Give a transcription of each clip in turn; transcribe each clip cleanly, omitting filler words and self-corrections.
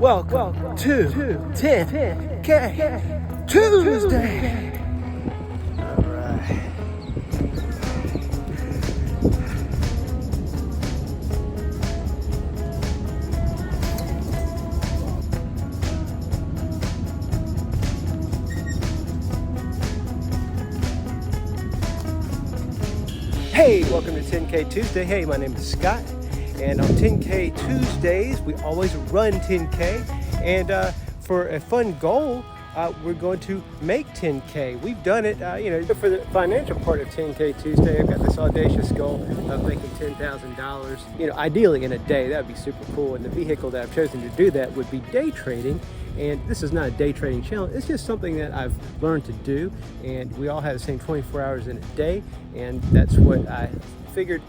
Welcome to 10K Tuesday. Alright. Hey, welcome to 10K Tuesday. Hey, my name is Scott. And on 10K Tuesdays, we always run 10K. And for a fun goal, we're going to make 10K. We've done it, for the financial part of 10K Tuesday. I've got this audacious goal of making $10,000, ideally in a day. That would be super cool. And the vehicle that I've chosen to do that would be day trading. And this is not a day trading challenge. It's just something that I've learned to do. And we all have the same 24 hours in a day. And that's what I figured,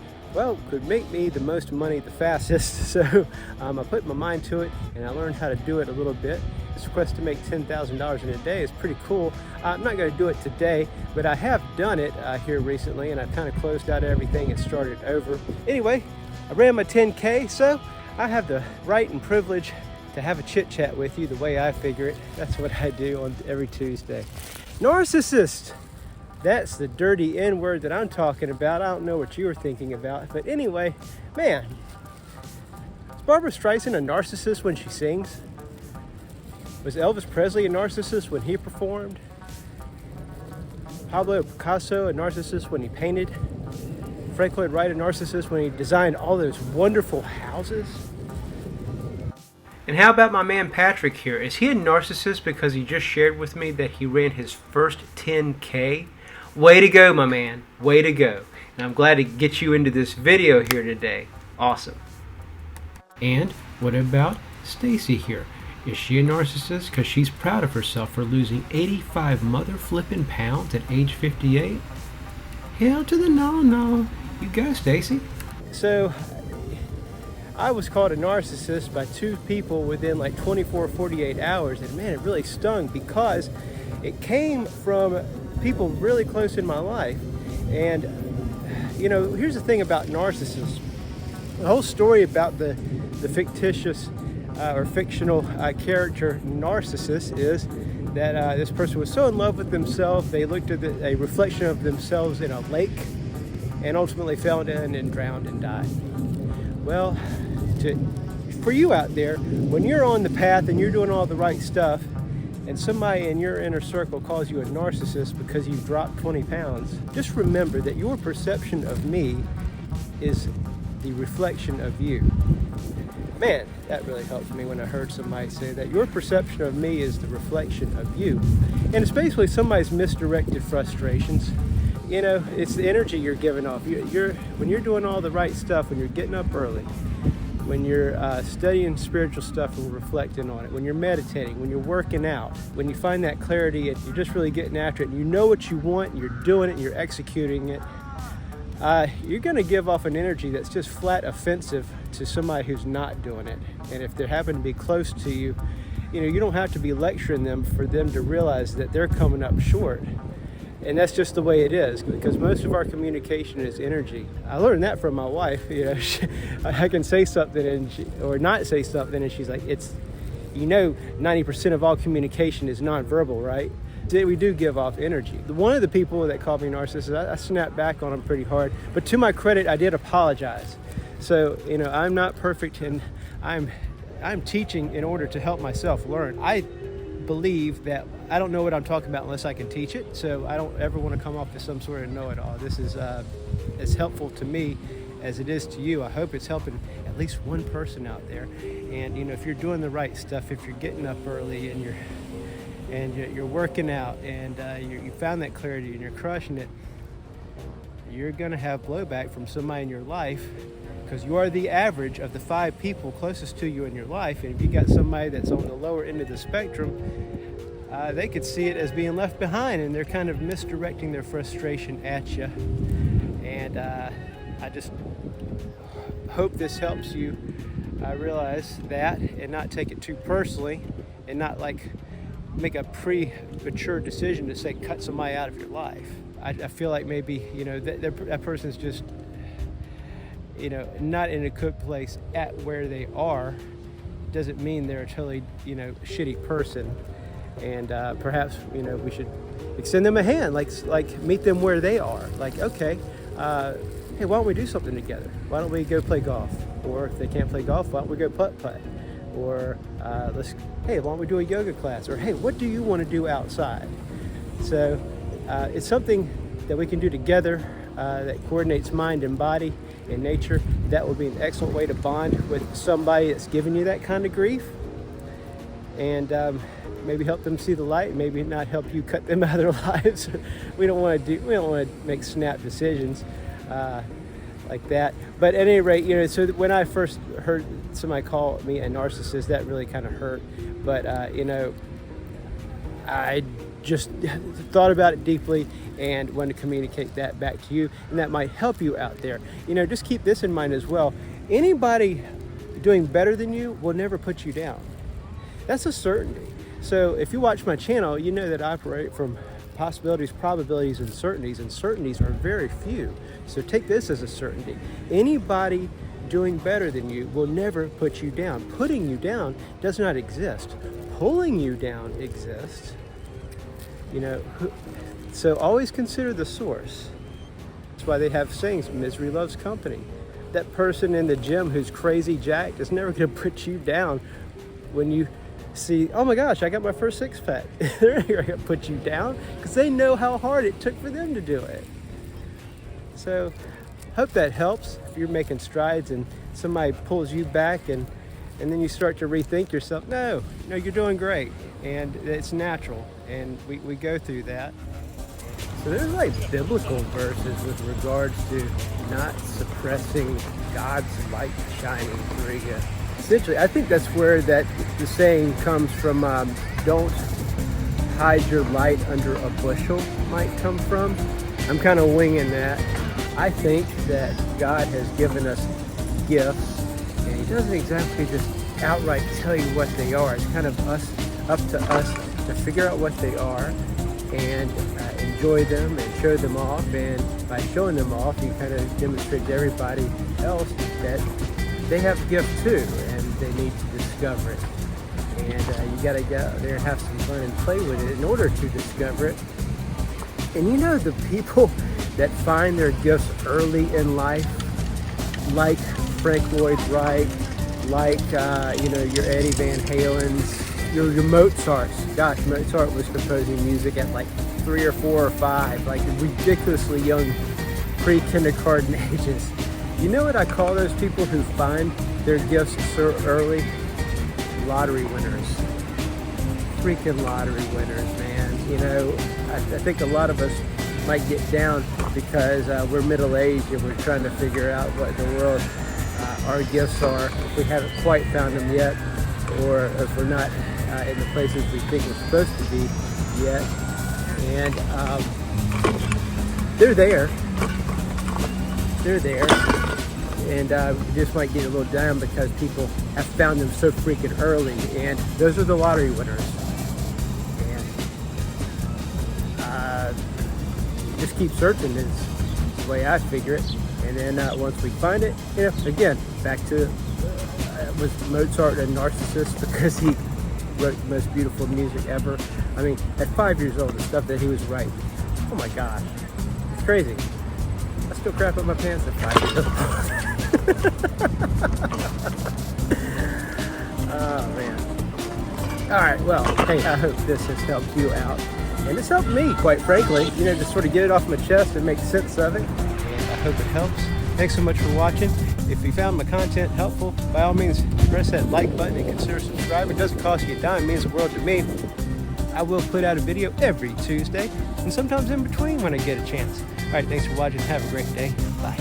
could make me the most money the fastest. So I put my mind to it and I learned how to do it a little bit. This quest to make $10,000 in a day is pretty cool. I'm not going to do it today, but I have done it here recently, and I've kind of closed out everything and started over. Anyway, I ran my 10K, so I have the right and privilege to have a chit chat with you the way I figure it. That's what I do on every Tuesday. Narcissist. That's the dirty N word that I'm talking about. I don't know what you were thinking about, but anyway, man, is Barbra Streisand a narcissist when she sings? Was Elvis Presley a narcissist when he performed? Pablo Picasso a narcissist when he painted? Frank Lloyd Wright a narcissist when he designed all those wonderful houses? And how about my man Patrick here? Is he a narcissist because he just shared with me that he ran his first 10K? Way to go, my man. Way to go. And I'm glad to get you into this video here today. Awesome. And what about Stacy here? Is she a narcissist because she's proud of herself for losing 85 mother flipping pounds at age 58? Hell to the no. You go, Stacy. So, I was called a narcissist by two people within like 24, 48 hours. And man, it really stung because it came from people really close in my life. And, here's the thing about narcissists. The whole story about the fictitious or fictional character narcissist is that this person was so in love with themselves, they looked at a reflection of themselves in a lake and ultimately fell in and drowned and died. Well, for you out there, when you're on the path and you're doing all the right stuff, and somebody in your inner circle calls you a narcissist because you've dropped 20 pounds, just remember that your perception of me is the reflection of you. Man, that really helped me when I heard somebody say that. Your perception of me is the reflection of you. And it's basically somebody's misdirected frustrations. It's the energy you're giving off. When you're doing all the right stuff, when you're getting up early, when you're studying spiritual stuff and reflecting on it, when you're meditating, when you're working out, when you find that clarity and you're just really getting after it and you know what you want and you're doing it and you're executing it, you're going to give off an energy that's just flat offensive to somebody who's not doing it. And if they happen to be close to you, you don't have to be lecturing them for them to realize that they're coming up short. And that's just the way it is, because most of our communication is energy. I learned that from my wife. I can say something or not say something, and she's like, 90% of all communication is nonverbal, right? We do give off energy. One of the people that called me narcissist, I snapped back on him pretty hard. But to my credit, I did apologize. So, I'm not perfect, and I'm teaching in order to help myself learn. I believe that I don't know what I'm talking about unless I can teach it, so I don't ever want to come off as some sort of know-it-all. This is as helpful to me as it is to you. I hope it's helping at least one person out there. And if you're doing the right stuff, if you're getting up early and you're working out and you found that clarity and you're crushing it, you're gonna have blowback from somebody in your life, because you are the average of the 5 people closest to you in your life. And if you got somebody that's on the lower end of the spectrum, they could see it as being left behind, and they're kind of misdirecting their frustration at you. And I just hope this helps you realize that and not take it too personally, and not make a premature decision to say cut somebody out of your life. I feel like maybe that person's just not in a good place at where they are doesn't mean they're a totally, shitty person. And perhaps, we should extend them a hand, like meet them where they are. Like, okay, hey, why don't we do something together? Why don't we go play golf? Or if they can't play golf, why don't we go putt-putt? Or hey, why don't we do a yoga class? Or hey, what do you want to do outside? So it's something that we can do together that coordinates mind and body and nature. That would be an excellent way to bond with somebody that's giving you that kind of grief. And maybe help them see the light, maybe not help you cut them out of their lives. We don't want to make snap decisions like that. But at any rate, so when I first heard somebody call me a narcissist, that really kind of hurt. But I just thought about it deeply and wanted to communicate that back to you, and that might help you out there. Just keep this in mind as well. Anybody doing better than you will never put you down. That's a certainty. So if you watch my channel, you know that I operate from possibilities, probabilities, and certainties are very few. So take this as a certainty. Anybody doing better than you will never put you down. Putting you down does not exist. Pulling you down exists. So always consider the source. That's why they have sayings, misery loves company. That person in the gym who's crazy jacked is never going to put you down when you see, oh my gosh, I got my first six-pack. They're not going to put you down because they know how hard it took for them to do it. So hope that helps. If you're making strides and somebody pulls you back and then you start to rethink yourself, no, you're doing great. And it's natural. And we go through that. So there's like biblical verses with regards to not suppressing God's light shining through you. Essentially, I think that's where the saying comes from, don't hide your light under a bushel might come from. I'm kind of winging that. I think that God has given us gifts, and he doesn't exactly just outright tell you what they are. It's kind of up to us to figure out what they are and enjoy them and show them off. And by showing them off, you kind of demonstrate to everybody else that they have a gift too, and they need to discover it. And you gotta go out there and have some fun and play with it in order to discover it. And the people that find their gifts early in life, like Frank Lloyd Wright, like your Eddie Van Halen's, your Mozart's. Gosh, Mozart was composing music at like 3 or 4 or 5, like ridiculously young pre-kindergarten ages. You know what I call those people who find their gifts so early? Lottery winners. Freaking lottery winners, man. I think a lot of us might get down because we're middle-aged and we're trying to figure out what in the world our gifts are, if we haven't quite found them yet, or if we're not in the places we think we're supposed to be yet. And they're there. And you just might get a little down because people have found them so freaking early, and those are the lottery winners. And just keep searching is the way I figure it. And then once we find it, again, back to was Mozart a narcissist because he wrote the most beautiful music ever? I mean, at 5 years old, the stuff that he was writing, oh my gosh, it's crazy. I still crap up my pants at 5 years old. Oh man. Alright, well, hey, I hope this has helped you out. And it's helped me, quite frankly, just sort of get it off my chest and make sense of it. And I hope it helps. Thanks so much for watching. If you found my content helpful, by all means, press that like button and consider subscribing. It doesn't cost you a dime, it means the world to me. I will put out a video every Tuesday, and sometimes in between when I get a chance. Alright, thanks for watching. Have a great day. Bye.